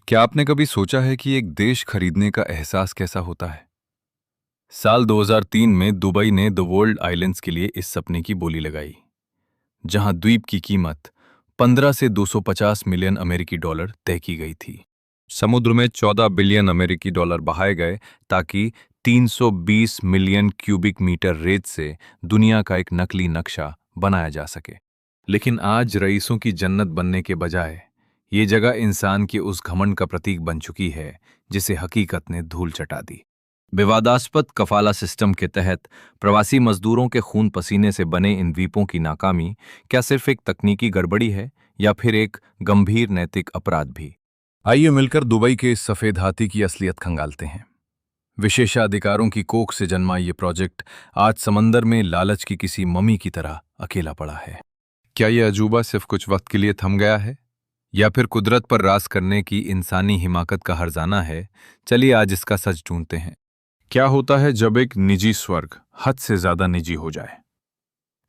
क्या आपने कभी सोचा है कि एक देश खरीदने का एहसास कैसा होता है? साल 2003 में दुबई ने द वर्ल्ड आइलैंड्स के लिए इस सपने की बोली लगाई, जहां द्वीप की कीमत 15 से 250 मिलियन अमेरिकी डॉलर तय की गई थी। समुद्र में 14 बिलियन अमेरिकी डॉलर बहाए गए ताकि 320 मिलियन क्यूबिक मीटर रेत से दुनिया का एक नकली नक्शा बनाया जा सके। लेकिन आज रईसों की जन्नत बनने के बजाय ये जगह इंसान के उस घमंड का प्रतीक बन चुकी है जिसे हकीकत ने धूल चटा दी। विवादास्पद कफाला सिस्टम के तहत प्रवासी मजदूरों के खून पसीने से बने इन द्वीपों की नाकामी क्या सिर्फ एक तकनीकी गड़बड़ी है या फिर एक गंभीर नैतिक अपराध भी? आइए मिलकर दुबई के इस सफेद हाथी की असलियत खंगालते हैं। विशेषाधिकारों की कोख से जन्मा ये प्रोजेक्ट आज समंदर में लालच की किसी ममी की तरह अकेला पड़ा है। क्या ये अजूबा सिर्फ कुछ वक्त के लिए थम गया है या फिर कुदरत पर राज करने की इंसानी हिमाकत का हर्जाना है? चलिए आज इसका सच ढूंढते हैं। क्या होता है जब एक निजी स्वर्ग हद से ज्यादा निजी हो जाए?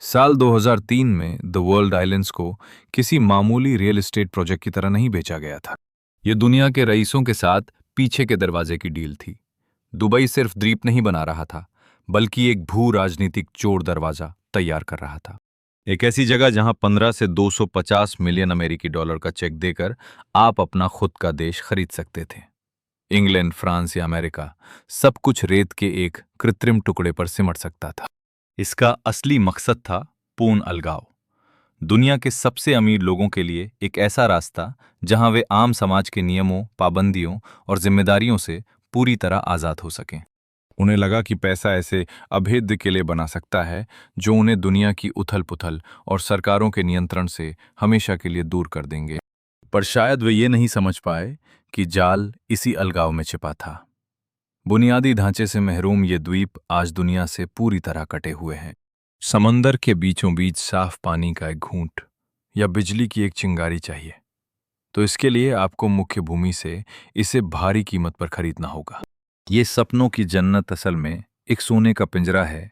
साल 2003 में द वर्ल्ड आइलैंड्स को किसी मामूली रियल एस्टेट प्रोजेक्ट की तरह नहीं बेचा गया था। ये दुनिया के रईसों के साथ पीछे के दरवाजे की डील थी। दुबई सिर्फ द्वीप नहीं बना रहा था, बल्कि एक भू राजनीतिक चोर दरवाजा तैयार कर रहा था। एक ऐसी जगह जहां 15 से 250 मिलियन अमेरिकी डॉलर का चेक देकर आप अपना खुद का देश खरीद सकते थे। इंग्लैंड, फ्रांस या अमेरिका, सब कुछ रेत के एक कृत्रिम टुकड़े पर सिमट सकता था। इसका असली मकसद था पूर्ण अलगाव। दुनिया के सबसे अमीर लोगों के लिए एक ऐसा रास्ता जहां वे आम समाज के नियमों, पाबंदियों और जिम्मेदारियों से पूरी तरह आजाद हो सकें। उन्हें लगा कि पैसा ऐसे अभेद्य किले बना सकता है जो उन्हें दुनिया की उथल-पुथल और सरकारों के नियंत्रण से हमेशा के लिए दूर कर देंगे। पर शायद वे ये नहीं समझ पाए कि जाल इसी अलगाव में छिपा था। बुनियादी ढांचे से महरूम ये द्वीप आज दुनिया से पूरी तरह कटे हुए हैं। समंदर के बीचों बीच साफ पानी का एक घूंट या बिजली की एक चिंगारी चाहिए, तो इसके लिए आपको मुख्य भूमि से इसे भारी कीमत पर खरीदना होगा। ये सपनों की जन्नत असल में एक सोने का पिंजरा है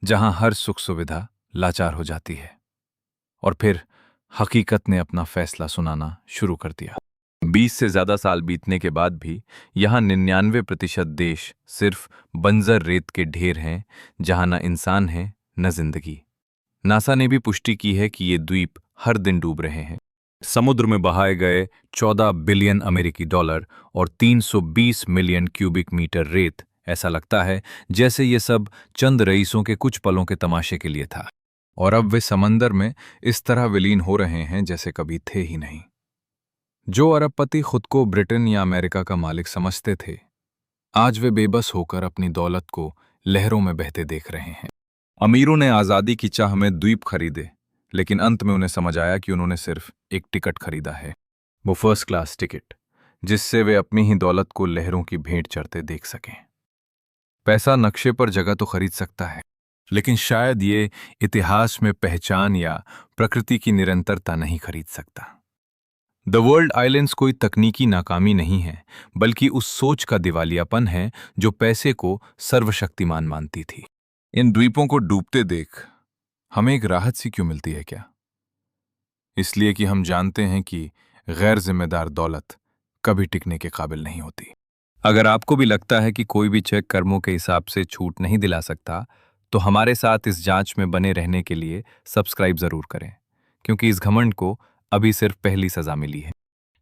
जहां हर सुख सुविधा लाचार हो जाती है। और फिर हकीकत ने अपना फैसला सुनाना शुरू कर दिया। 20 से ज्यादा साल बीतने के बाद भी यहां 99% देश सिर्फ बंजर रेत के ढेर हैं, जहां न इंसान है न जिंदगी। नासा ने भी पुष्टि की है कि ये द्वीप हर दिन डूब रहे हैं। समुद्र में बहाए गए 14 बिलियन अमेरिकी डॉलर और 320 मिलियन क्यूबिक मीटर रेत, ऐसा लगता है जैसे ये सब चंद रईसों के कुछ पलों के तमाशे के लिए था। और अब वे समंदर में इस तरह विलीन हो रहे हैं जैसे कभी थे ही नहीं। जो अरबपति खुद को ब्रिटेन या अमेरिका का मालिक समझते थे, आज वे बेबस होकर अपनी दौलत को लहरों में बहते देख रहे हैं। अमीरों ने आज़ादी की चाह में द्वीप खरीदे, लेकिन अंत में उन्हें समझ आया कि उन्होंने सिर्फ एक टिकट खरीदा है, वो फर्स्ट क्लास टिकट, जिससे वे अपनी ही दौलत को लहरों की भेंट चढ़ते देख सकें। पैसा नक्शे पर जगह तो खरीद सकता है, लेकिन शायद ये इतिहास में पहचान या प्रकृति की निरंतरता नहीं खरीद सकता। द वर्ल्ड आइलैंड्स कोई तकनीकी नाकामी नहीं है, बल्कि उस सोच का दिवालियापन है जो पैसे को सर्वशक्तिमान मानती थी। इन द्वीपों को डूबते देख हमें एक राहत सी क्यों मिलती है क्या? इसलिए कि हम जानते हैं कि गैर जिम्मेदार दौलत कभी टिकने के काबिल नहीं होती। अगर आपको भी लगता है कि कोई भी चेक कर्मों के हिसाब से छूट नहीं दिला सकता, तो हमारे साथ इस जांच में बने रहने के लिए सब्सक्राइब जरूर करें, क्योंकि इस घमंड को अभी सिर्फ पहली सजा मिली है।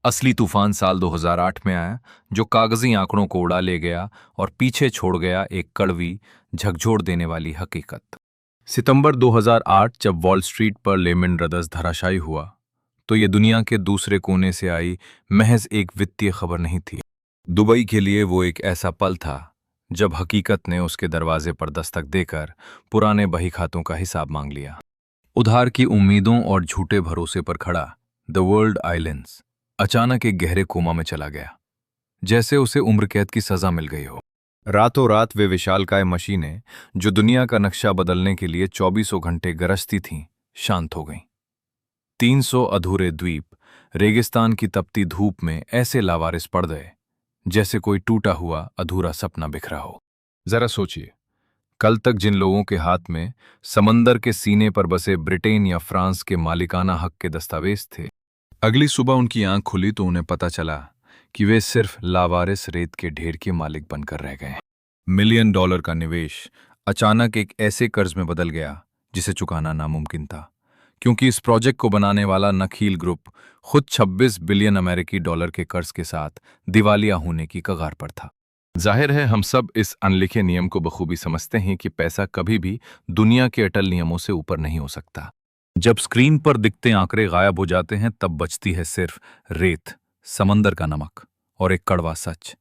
असली तूफान साल 2008 में आया, जो कागजी आंकड़ों को उड़ा ले गया और पीछे छोड़ गया एक कड़वी, झकझोर देने वाली हकीकत। सितंबर 2008 जब वॉल स्ट्रीट पर लेमन ब्रदर्स धराशायी हुआ, तो ये दुनिया के दूसरे कोने से आई महज एक वित्तीय खबर नहीं थी। दुबई के लिए वो एक ऐसा पल था जब हकीकत ने उसके दरवाजे पर दस्तक देकर पुराने बही खातों का हिसाब मांग लिया। उधार की उम्मीदों और झूठे भरोसे पर खड़ा द वर्ल्ड आइलैंड्स अचानक एक गहरे कोमा में चला गया, जैसे उसे उम्र कैद की सजा मिल गई हो। रातों रात वे विशालकाय मशीनें जो दुनिया का नक्शा बदलने के लिए 24 घंटे गरजती थीं, शांत हो गईं। 300 अधूरे द्वीप रेगिस्तान की तपती धूप में ऐसे लावारिस पड़ गए जैसे कोई टूटा हुआ अधूरा सपना बिखरा हो। जरा सोचिए, कल तक जिन लोगों के हाथ में समंदर के सीने पर बसे ब्रिटेन या फ्रांस के मालिकाना हक के दस्तावेज थे, अगली सुबह उनकी आंख खुली तो उन्हें पता चला कि वे सिर्फ लावारिस रेत के ढेर के मालिक बनकर रह गए। मिलियन डॉलर का निवेश अचानक एक ऐसे कर्ज में बदल गया जिसे चुकाना नामुमकिन था, क्योंकि इस प्रोजेक्ट को बनाने वाला नखील ग्रुप खुद 26 बिलियन अमेरिकी डॉलर के कर्ज के साथ दिवालिया होने की कगार पर था। जाहिर है हम सब इस अनलिखे नियम को बखूबी समझते हैं कि पैसा कभी भी दुनिया के अटल नियमों से ऊपर नहीं हो सकता। जब स्क्रीन पर दिखते आंकड़े गायब हो जाते हैं तब बचती है सिर्फ रेत, समंदर का नमक और एक कड़वा सच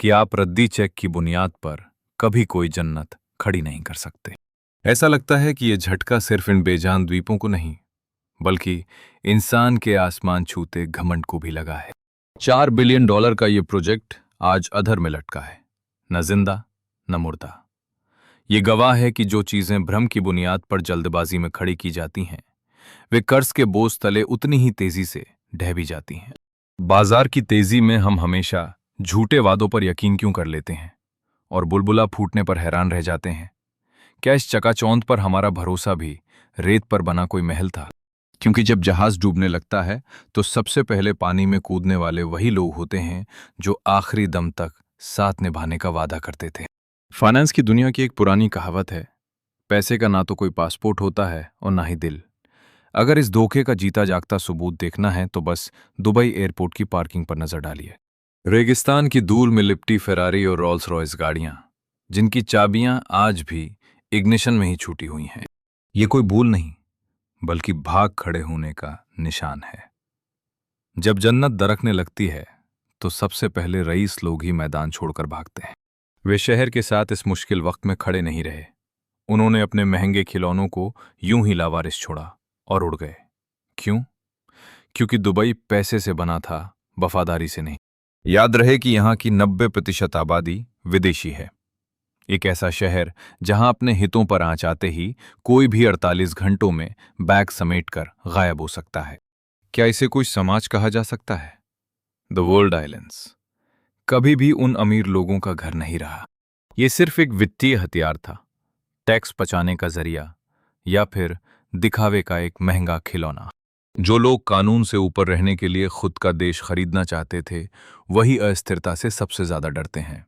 कि आप रद्दी चेक की बुनियाद पर कभी कोई जन्नत खड़ी नहीं कर सकते। ऐसा लगता है कि यह झटका सिर्फ इन बेजान द्वीपों को नहीं बल्कि इंसान के आसमान छूते घमंड को भी लगा है। 4 बिलियन डॉलर का यह प्रोजेक्ट आज अधर में लटका है, न जिंदा न मुर्दा। ये गवाह है कि जो चीजें भ्रम की बुनियाद पर जल्दबाजी में खड़ी की जाती हैं वे कर्ज के बोझ तले उतनी ही तेजी से ढह भी जाती हैं। बाजार की तेजी में हम हमेशा झूठे वादों पर यकीन क्यों कर लेते हैं और बुलबुला फूटने पर हैरान रह जाते हैं? क्या इस चकाचौंध पर हमारा भरोसा भी रेत पर बना कोई महल था? क्योंकि जब जहाज डूबने लगता है तो सबसे पहले पानी में कूदने वाले वही लोग होते हैं जो आखिरी दम तक साथ निभाने का वादा करते थे। फाइनेंस की दुनिया की एक पुरानी कहावत है, पैसे का ना तो कोई पासपोर्ट होता है और ना ही दिल। अगर इस धोखे का जीता जागता सबूत देखना है तो बस दुबई एयरपोर्ट की पार्किंग पर नजर डालिए। रेगिस्तान की धूल में लिपटी फेरारी और रोल्स रॉयस गाड़ियां, जिनकी चाबियां आज भी इग्निशन में ही छूटी हुई हैं। ये कोई भूल नहीं बल्कि भाग खड़े होने का निशान है। जब जन्नत दरकने लगती है तो सबसे पहले रईस लोग ही मैदान छोड़कर भागते हैं। वे शहर के साथ इस मुश्किल वक्त में खड़े नहीं रहे। उन्होंने अपने महंगे खिलौनों को यूं ही लावारिस छोड़ा और उड़ गए। क्यों? क्योंकि दुबई पैसे से बना था, वफादारी से नहीं। याद रहे कि यहां की 90% आबादी विदेशी है। एक ऐसा शहर जहां अपने हितों पर आंच आते ही कोई भी 48 घंटों में बैग समेटकर गायब हो सकता है। क्या इसे कोई समाज कहा जा सकता है? द वर्ल्ड आइलैंड्स कभी भी उन अमीर लोगों का घर नहीं रहा। यह सिर्फ एक वित्तीय हथियार था, टैक्स बचाने का जरिया या फिर दिखावे का एक महंगा खिलौना। जो लोग कानून से ऊपर रहने के लिए खुद का देश खरीदना चाहते थे वही अस्थिरता से सबसे ज्यादा डरते हैं।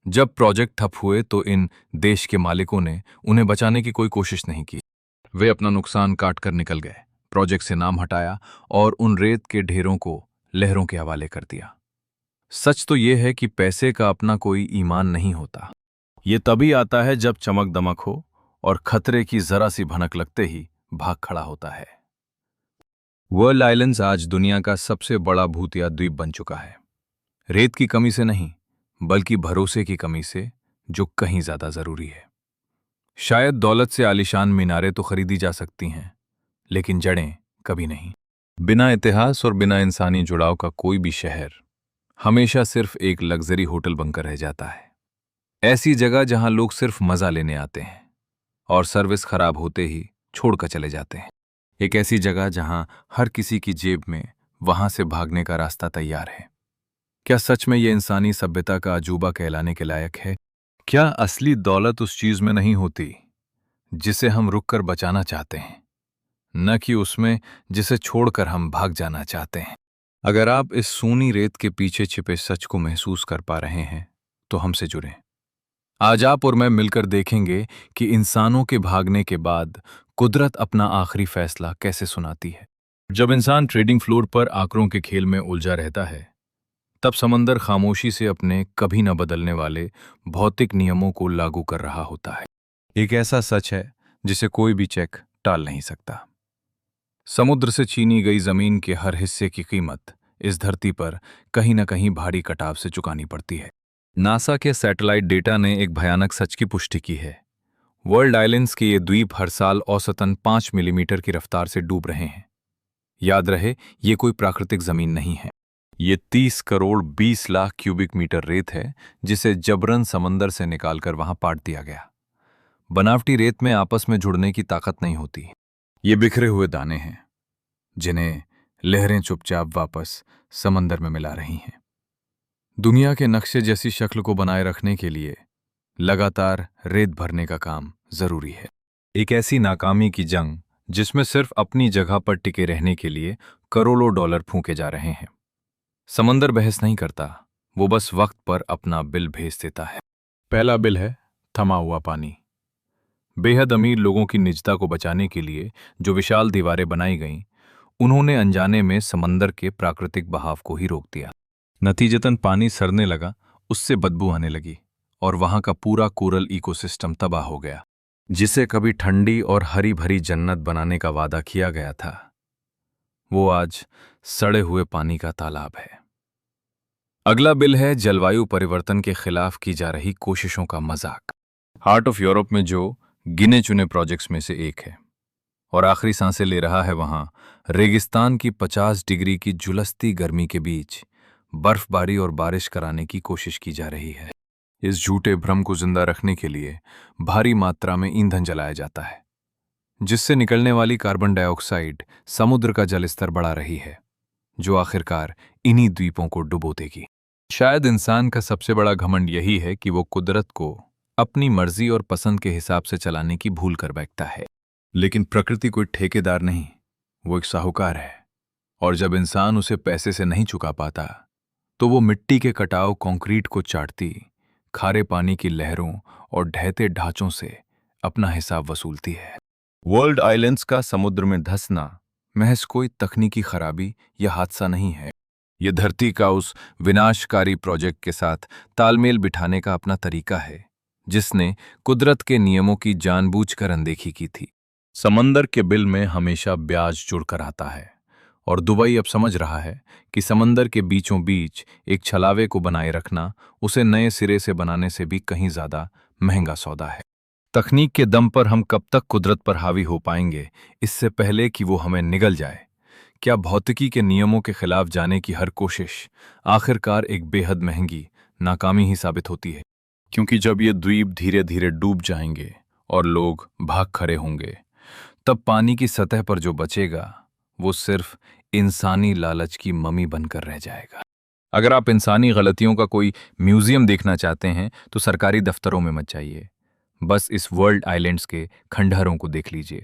जब प्रोजेक्ट ठप हुए तो इन देश के मालिकों ने उन्हें बचाने की कोई कोशिश नहीं की। वे अपना नुकसान काट कर निकल गए, प्रोजेक्ट से नाम हटाया और उन रेत के ढेरों को लहरों के हवाले कर दिया। सच तो यह है कि पैसे का अपना कोई ईमान नहीं होता। ये तभी आता है जब चमक दमक हो और खतरे की जरा सी भनक लगते ही भाग खड़ा होता है। वर्ल्ड आइलैंड्स आज दुनिया का सबसे बड़ा भूतिया द्वीप बन चुका है। रेत की कमी से नहीं बल्कि भरोसे की कमी से, जो कहीं ज्यादा जरूरी है। शायद दौलत से आलीशान मीनारें तो खरीदी जा सकती हैं, लेकिन जड़ें कभी नहीं। बिना इतिहास और बिना इंसानी जुड़ाव का कोई भी शहर हमेशा सिर्फ एक लग्जरी होटल बनकर रह जाता है। ऐसी जगह जहां लोग सिर्फ मजा लेने आते हैं और सर्विस खराब होते ही छोड़कर चले जाते हैं। एक ऐसी जगह जहां हर किसी की जेब में वहां से भागने का रास्ता तैयार है। क्या सच में यह इंसानी सभ्यता का अजूबा कहलाने के लायक है? क्या असली दौलत उस चीज में नहीं होती जिसे हम रुककर बचाना चाहते हैं, न कि उसमें जिसे छोड़कर हम भाग जाना चाहते हैं? अगर आप इस सूनी रेत के पीछे छिपे सच को महसूस कर पा रहे हैं तो हमसे जुड़ें। आज आप और मैं मिलकर देखेंगे कि इंसानों के भागने के बाद कुदरत अपना आखिरी फैसला कैसे सुनाती है। जब इंसान ट्रेडिंग फ्लोर पर आंकड़ों के खेल में उलझा रहता है तब समंदर खामोशी से अपने कभी न बदलने वाले भौतिक नियमों को लागू कर रहा होता है। एक ऐसा सच है जिसे कोई भी चेक टाल नहीं सकता। समुद्र से छीनी गई जमीन के हर हिस्से की कीमत इस धरती पर कहीं न कहीं भारी कटाव से चुकानी पड़ती है। नासा के सैटेलाइट डेटा ने एक भयानक सच की पुष्टि की है। वर्ल्ड आइलैंड्स के ये द्वीप हर साल औसतन 5 मिलीमीटर की रफ्तार से डूब रहे हैं। याद रहे, ये कोई प्राकृतिक जमीन नहीं है। ये 30 करोड़ 20 लाख क्यूबिक मीटर रेत है जिसे जबरन समंदर से निकालकर वहां पाट दिया गया। बनावटी रेत में आपस में जुड़ने की ताकत नहीं होती। ये बिखरे हुए दाने हैं जिन्हें लहरें चुपचाप वापस समंदर में मिला रही हैं। दुनिया के नक्शे जैसी शक्ल को बनाए रखने के लिए लगातार रेत भरने का काम जरूरी है। एक ऐसी नाकामी की जंग जिसमें सिर्फ अपनी जगह पर टिके रहने के लिए करोड़ों डॉलर फूंके जा रहे हैं। समंदर बहस नहीं करता, वो बस वक्त पर अपना बिल भेज देता है। पहला बिल है थमा हुआ पानी। बेहद अमीर लोगों की निजता को बचाने के लिए जो विशाल दीवारें बनाई गईं, उन्होंने अनजाने में समंदर के प्राकृतिक बहाव को ही रोक दिया। नतीजतन पानी सड़ने लगा, उससे बदबू आने लगी और वहां का पूरा कोरल इकोसिस्टम तबाह हो गया। जिसे कभी ठंडी और हरी भरी जन्नत बनाने का वादा किया गया था, वो आज सड़े हुए पानी का तालाब है। अगला बिल है जलवायु परिवर्तन के खिलाफ की जा रही कोशिशों का मजाक। हार्ट ऑफ यूरोप में जो गिने चुने प्रोजेक्ट्स में से एक है और आखिरी सांसें ले रहा है, वहां रेगिस्तान की 50 डिग्री की झुलसती गर्मी के बीच बर्फबारी और बारिश कराने की कोशिश की जा रही है। इस झूठे भ्रम को जिंदा रखने के लिए भारी मात्रा में ईंधन जलाया जाता है, जिससे निकलने वाली कार्बन डाइऑक्साइड समुद्र का जलस्तर बढ़ा रही है, जो आखिरकार इन्हीं द्वीपों को डुबो देगी। शायद इंसान का सबसे बड़ा घमंड यही है कि वो कुदरत को अपनी मर्जी और पसंद के हिसाब से चलाने की भूल कर बैठता है। लेकिन प्रकृति कोई ठेकेदार नहीं, वो एक साहूकार है, और जब इंसान उसे पैसे से नहीं चुका पाता, तो वो मिट्टी के कटाव कंक्रीट को चाटती, खारे पानी की लहरों और ढहते ढांचों से अपना हिसाब वसूलती है। वर्ल्ड आइलैंड्स का समुद्र में धंसना महज कोई तकनीकी खराबी या हादसा नहीं है। यह धरती का उस विनाशकारी प्रोजेक्ट के साथ तालमेल बिठाने का अपना तरीका है, जिसने कुदरत के नियमों की जानबूझकर अनदेखी की थी। समंदर के बिल में हमेशा ब्याज जुड़कर आता है, और दुबई अब समझ रहा है कि समंदर के बीचों बीच एक छलावे को बनाए रखना उसे नए सिरे से बनाने से भी कहीं ज्यादा महंगा सौदा है। तकनीक के दम पर हम कब तक कुदरत पर हावी हो पाएंगे, इससे पहले कि वो हमें निगल जाए? क्या भौतिकी के नियमों के खिलाफ जाने की हर कोशिश आखिरकार एक बेहद महंगी नाकामी ही साबित होती है? क्योंकि जब ये द्वीप धीरे धीरे डूब जाएंगे और लोग भाग खड़े होंगे, तब पानी की सतह पर जो बचेगा वो सिर्फ इंसानी लालच की ममी बनकर रह जाएगा। अगर आप इंसानी गलतियों का कोई म्यूजियम देखना चाहते हैं तो सरकारी दफ्तरों में मत जाइए, बस इस वर्ल्ड आइलैंड्स के खंडहरों को देख लीजिए।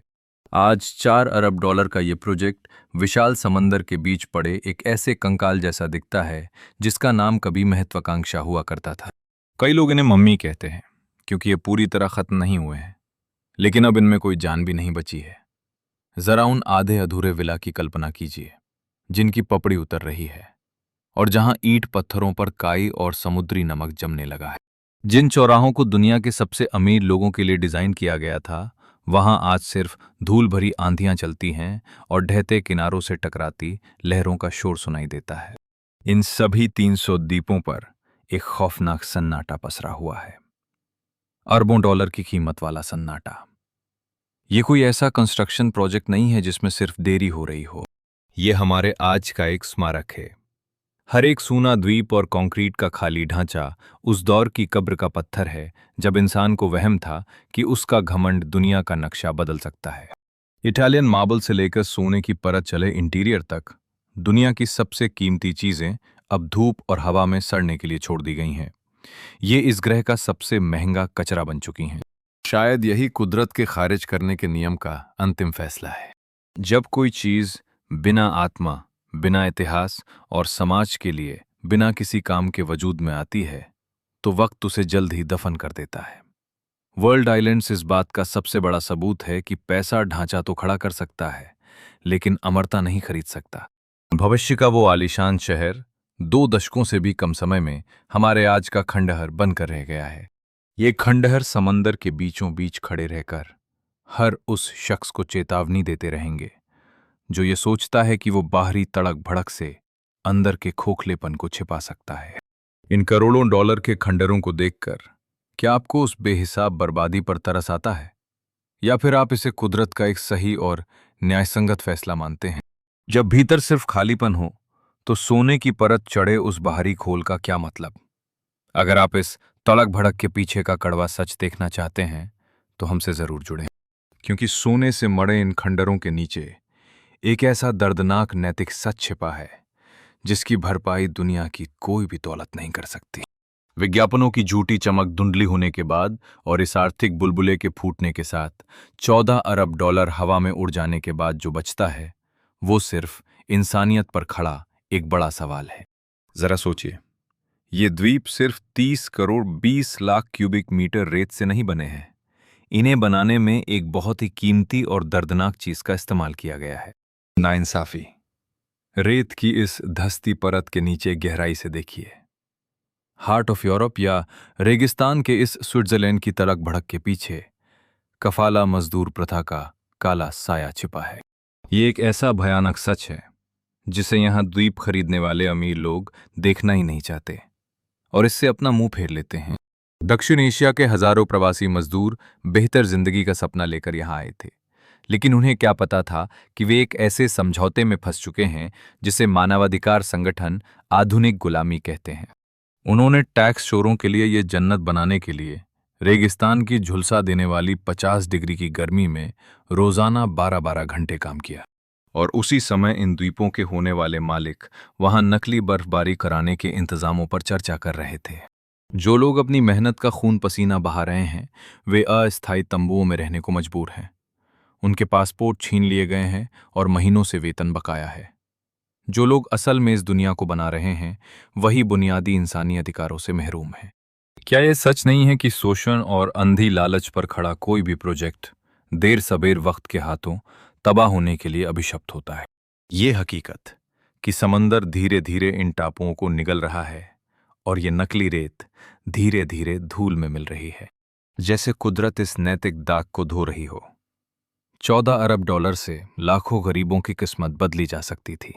आज 4 अरब डॉलर का ये प्रोजेक्ट विशाल समंदर के बीच पड़े एक ऐसे कंकाल जैसा दिखता है जिसका नाम कभी महत्वाकांक्षा हुआ करता था। कई लोग इन्हें मम्मी कहते हैं क्योंकि ये पूरी तरह खत्म नहीं हुए हैं, लेकिन अब इनमें कोई जान भी नहीं बची है। जरा उन आधे अधूरे विला की कल्पना कीजिए जिनकी पपड़ी उतर रही है और जहां ईंट पत्थरों पर काई और समुद्री नमक जमने लगा है। जिन चौराहों को दुनिया के सबसे अमीर लोगों के लिए डिजाइन किया गया था, वहां आज सिर्फ धूल भरी आंधियां चलती हैं और ढहते किनारों से टकराती लहरों का शोर सुनाई देता है। इन सभी 300 द्वीपों पर एक खौफनाक सन्नाटा पसरा हुआ है, अरबों डॉलर की कीमत वाला सन्नाटा। ये कोई ऐसा कंस्ट्रक्शन प्रोजेक्ट नहीं है जिसमें सिर्फ देरी हो रही हो, ये हमारे आज का एक स्मारक है। हर एक सूना द्वीप और कंक्रीट का खाली ढांचा उस दौर की कब्र का पत्थर है जब इंसान को वहम था कि उसका घमंड दुनिया का नक्शा बदल सकता है। इटालियन मार्बल से लेकर सोने की परत चले इंटीरियर तक, दुनिया की सबसे कीमती चीजें अब धूप और हवा में सड़ने के लिए छोड़ दी गई हैं। ये इस ग्रह का सबसे महंगा कचरा बन चुकी हैं। शायद यही कुदरत के खारिज करने के नियम का अंतिम फैसला है। जब कोई चीज बिना आत्मा, बिना इतिहास और समाज के लिए बिना किसी काम के वजूद में आती है, तो वक्त उसे जल्द ही दफन कर देता है। वर्ल्ड आइलैंड्स इस बात का सबसे बड़ा सबूत है कि पैसा ढांचा तो खड़ा कर सकता है, लेकिन अमरता नहीं खरीद सकता। भविष्य का वो आलीशान शहर 2 दशकों से भी कम समय में हमारे आज का खंडहर बनकर रह गया है। ये खंडहर समंदर के बीचों बीच खड़े रहकर हर उस शख्स को चेतावनी देते रहेंगे जो ये सोचता है कि वो बाहरी तड़क भड़क से अंदर के खोखलेपन को छिपा सकता है। इन करोड़ों डॉलर के खंडहरों को देखकर क्या आपको उस बेहिसाब बर्बादी पर तरस आता है, या फिर आप इसे कुदरत का एक सही और न्यायसंगत फैसला मानते हैं? जब भीतर सिर्फ खालीपन हो तो सोने की परत चढ़े उस बाहरी खोल का क्या मतलब? अगर आप इस तड़क भड़क के पीछे का कड़वा सच देखना चाहते हैं तो हमसे जरूर जुड़ें, क्योंकि सोने से मड़े इन खंडरों के नीचे एक ऐसा दर्दनाक नैतिक सच छिपा है जिसकी भरपाई दुनिया की कोई भी दौलत नहीं कर सकती। विज्ञापनों की झूठी चमक धुंधली होने के बाद और इस आर्थिक बुलबुले के फूटने के साथ 14 अरब डॉलर हवा में उड़ जाने के बाद जो बचता है, वो सिर्फ इंसानियत पर खड़ा एक बड़ा सवाल है। जरा सोचिए, ये द्वीप सिर्फ 30 करोड़ 20 लाख क्यूबिक मीटर रेत से नहीं बने हैं। इन्हें बनाने में एक बहुत ही कीमती और दर्दनाक चीज का इस्तेमाल किया गया है, नाइंसाफी। रेत की इस धंसती परत के नीचे गहराई से देखिए। हार्ट ऑफ यूरोप या रेगिस्तान के इस स्विट्जरलैंड की तड़क भड़क के पीछे कफाला मजदूर प्रथा का काला साया छिपा है। ये एक ऐसा भयानक सच है जिसे यहां द्वीप खरीदने वाले अमीर लोग देखना ही नहीं चाहते और इससे अपना मुंह फेर लेते हैं। दक्षिण एशिया के हजारों प्रवासी मजदूर बेहतर जिंदगी का सपना लेकर यहां आए थे, लेकिन उन्हें क्या पता था कि वे एक ऐसे समझौते में फंस चुके हैं जिसे मानवाधिकार संगठन आधुनिक गुलामी कहते हैं। उन्होंने टैक्स चोरों के लिए ये जन्नत बनाने के लिए रेगिस्तान की झुलसा देने वाली 50 डिग्री की गर्मी में रोजाना 12-12 घंटे काम किया। और उसी समय इन द्वीपों के होने वाले मालिक वहां नकली बर्फबारी कराने के इंतजामों पर चर्चा कर रहे थे। जो लोग अपनी मेहनत का खून पसीना बहा रहे हैं वे अस्थायी तंबुओं में रहने को मजबूर हैं। उनके पासपोर्ट छीन लिए गए हैं और महीनों से वेतन बकाया है। जो लोग असल में इस दुनिया को बना रहे हैं वही बुनियादी इंसानी अधिकारों से महरूम हैं। क्या यह सच नहीं है कि शोषण और अंधी लालच पर खड़ा कोई भी प्रोजेक्ट देर सबेर वक्त के हाथों तबाह होने के लिए अभिशप्त होता है? ये हकीकत कि समंदर धीरे धीरे इन टापुओं को निगल रहा है और ये नकली रेत धीरे धीरे धूल में मिल रही है, जैसे कुदरत इस नैतिक दाग को धो रही हो। 14 अरब डॉलर से लाखों गरीबों की किस्मत बदली जा सकती थी,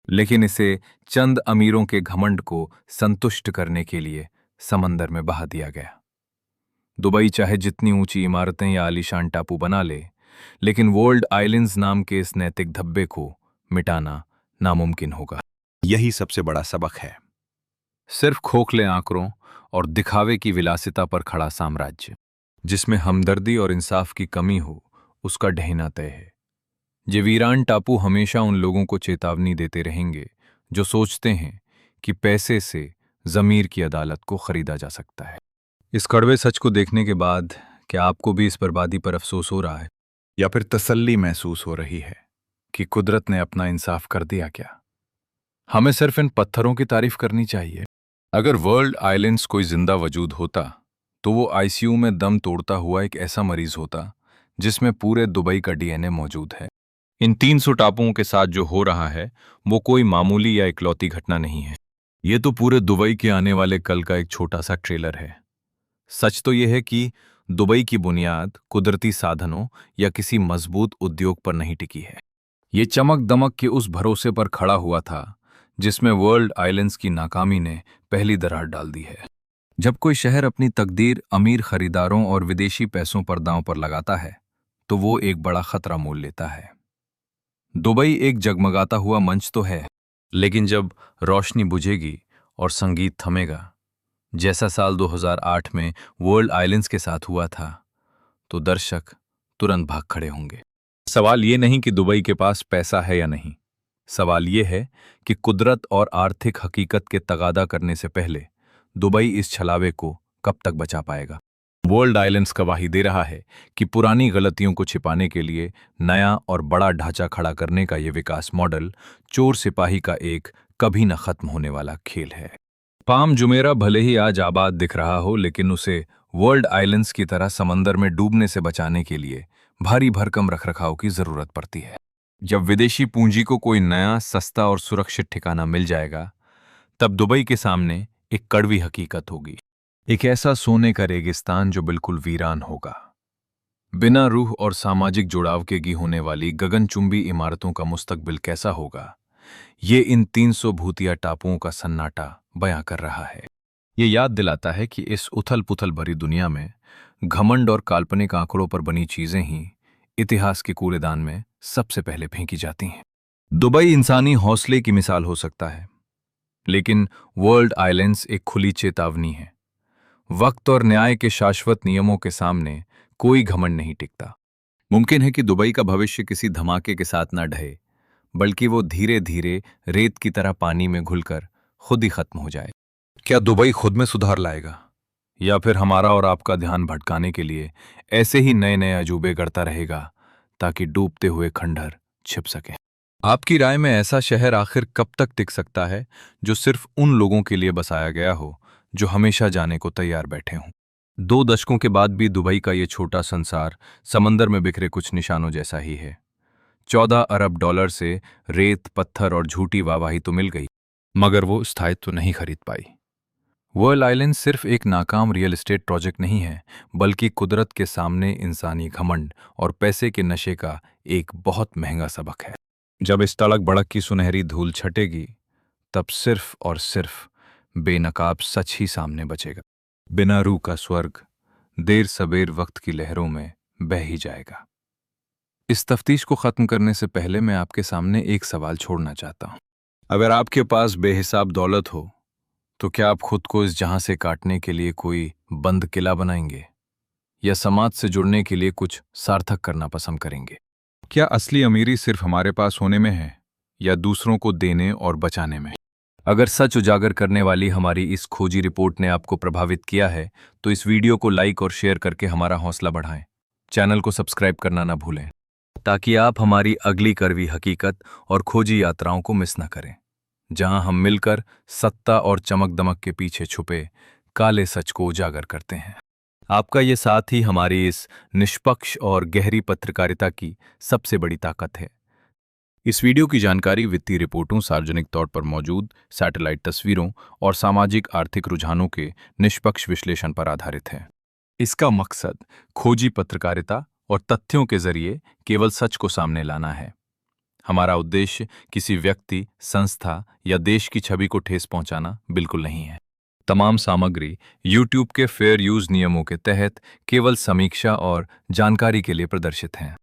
लेकिन इसे चंद अमीरों के घमंड को संतुष्ट करने के लिए समंदर में बहा दिया गया। दुबई चाहे जितनी ऊंची इमारतें या आलीशान टापू बना ले, लेकिन वर्ल्ड आइलैंड्स नाम के इस नैतिक धब्बे को मिटाना नामुमकिन होगा। यही सबसे बड़ा सबक है। सिर्फ खोखले आंकड़ों और दिखावे की विलासिता पर खड़ा साम्राज्य, जिसमें हमदर्दी और इंसाफ की कमी हो, उसका ढहना तय है। ये वीरान टापू हमेशा उन लोगों को चेतावनी देते रहेंगे जो सोचते हैं कि पैसे से ज़मीर की अदालत को खरीदा जा सकता है। इस कड़वे सच को देखने के बाद क्या आपको भी इस बर्बादी पर अफसोस हो रहा है, या फिर तसल्ली महसूस हो रही है कि कुदरत ने अपना इंसाफ कर दिया? क्या हमें सिर्फ इन पत्थरों की तारीफ करनी चाहिए? अगर वर्ल्ड आइलैंड्स कोई जिंदा वजूद होता तो वो आईसीयू में दम तोड़ता हुआ एक ऐसा मरीज होता जिसमें पूरे दुबई का डीएनए मौजूद है। इन 300 टापुओं के साथ जो हो रहा है वो कोई मामूली या इकलौती घटना नहीं है। ये तो पूरे दुबई के आने वाले कल का एक छोटा सा ट्रेलर है। सच तो यह है कि दुबई की बुनियाद कुदरती साधनों या किसी मजबूत उद्योग पर नहीं टिकी है। ये चमक दमक के उस भरोसे पर खड़ा हुआ था जिसमें वर्ल्ड आइलैंड्स की नाकामी ने पहली दरार डाल दी है। जब कोई शहर अपनी तकदीर अमीर खरीदारों और विदेशी पैसों पर दांव पर लगाता है तो वो एक बड़ा खतरा मोल लेता है। दुबई एक जगमगाता हुआ मंच तो है, लेकिन जब रोशनी बुझेगी और संगीत थमेगा, जैसा साल 2008 में वर्ल्ड आइलैंड्स के साथ हुआ था, तो दर्शक तुरंत भाग खड़े होंगे। सवाल ये नहीं कि दुबई के पास पैसा है या नहीं, सवाल ये है कि कुदरत और आर्थिक हकीकत के तगादा करने से पहले दुबई इस छलावे को कब तक बचा पाएगा। वर्ल्ड आइलैंड्स गवाही दे रहा है कि पुरानी गलतियों को छिपाने के लिए नया और बड़ा ढांचा खड़ा करने का यह विकास मॉडल चोर सिपाही का एक कभी न खत्म होने वाला खेल है। पाम जुमेरा भले ही आज आबाद दिख रहा हो, लेकिन उसे वर्ल्ड आइलैंड्स की तरह समंदर में डूबने से बचाने के लिए भारी भरकम रखरखाव की जरूरत पड़ती है। जब विदेशी पूंजी को कोई नया, सस्ता और सुरक्षित ठिकाना मिल जाएगा, तब दुबई के सामने एक कड़वी हकीकत होगी, एक ऐसा सोने का रेगिस्तान जो बिल्कुल वीरान होगा। बिना रूह और सामाजिक जुड़ाव के की होने वाली गगनचुंबी इमारतों का मुस्तकबिल कैसा होगा, ये इन 300 भूतिया टापुओं का सन्नाटा बयां कर रहा है। ये याद दिलाता है कि इस उथल पुथल भरी दुनिया में घमंड और काल्पनिक आंकड़ों पर बनी चीजें ही इतिहास के कूड़ेदान में सबसे पहले फेंकी जाती हैं। दुबई इंसानी हौसले की मिसाल हो सकता है, लेकिन वर्ल्ड आइलैंड्स एक खुली चेतावनी है। वक्त और न्याय के शाश्वत नियमों के सामने कोई घमंड नहीं टिकता। मुमकिन है कि दुबई का भविष्य किसी धमाके के साथ न ढहे, बल्कि वो धीरे धीरे रेत की तरह पानी में घुलकर खुद ही खत्म हो जाए। क्या दुबई खुद में सुधार लाएगा, या फिर हमारा और आपका ध्यान भटकाने के लिए ऐसे ही नए नए अजूबे गढ़ता रहेगा ताकि डूबते हुए खंडहर छिप सके? आपकी राय में ऐसा शहर आखिर कब तक टिक सकता है जो सिर्फ उन लोगों के लिए बसाया गया हो जो हमेशा जाने को तैयार बैठे हों? 2 दशकों के बाद भी दुबई का ये छोटा संसार समंदर में बिखरे कुछ निशानों जैसा ही है। 14 अरब डॉलर से रेत, पत्थर और झूठी वाहवाही तो मिल गई, मगर वो स्थायित्व नहीं खरीद पाई। वर्ल्ड आइलैंड सिर्फ एक नाकाम रियल एस्टेट प्रोजेक्ट नहीं है, बल्कि कुदरत के सामने इंसानी घमंड और पैसे के नशे का एक बहुत महंगा सबक है। जब इस तड़क भड़क की सुनहरी धूल छटेगी, तब सिर्फ और सिर्फ बेनकाब सच ही सामने बचेगा। बिना रूह का स्वर्ग देर सबेर वक्त की लहरों में बह ही जाएगा। इस तफ्तीश को खत्म करने से पहले मैं आपके सामने एक सवाल छोड़ना चाहता हूं। अगर आपके पास बेहिसाब दौलत हो, तो क्या आप खुद को इस जहां से काटने के लिए कोई बंद किला बनाएंगे, या समाज से जुड़ने के लिए कुछ सार्थक करना पसंद करेंगे? क्या असली अमीरी सिर्फ हमारे पास होने में है, या दूसरों को देने और बचाने में? अगर सच उजागर करने वाली हमारी इस खोजी रिपोर्ट ने आपको प्रभावित किया है, तो इस वीडियो को लाइक और शेयर करके हमारा हौसला बढ़ाएं। चैनल को सब्सक्राइब करना ना भूलें, ताकि आप हमारी अगली कड़वी हकीकत और खोजी यात्राओं को मिस न करें, जहां हम मिलकर सत्ता और चमक दमक के पीछे छुपे काले सच को उजागर करते हैं। आपका ये साथ ही हमारी इस निष्पक्ष और गहरी पत्रकारिता की सबसे बड़ी ताकत है। इस वीडियो की जानकारी वित्तीय रिपोर्टों, सार्वजनिक तौर पर मौजूद सैटेलाइट तस्वीरों और सामाजिक आर्थिक रुझानों के निष्पक्ष विश्लेषण पर आधारित है। इसका मकसद खोजी पत्रकारिता और तथ्यों के जरिए केवल सच को सामने लाना है। हमारा उद्देश्य किसी व्यक्ति, संस्था या देश की छवि को ठेस पहुंचाना बिल्कुल नहीं है। तमाम सामग्री YouTube के फेयर यूज नियमों के तहत केवल समीक्षा और जानकारी के लिए प्रदर्शित हैं।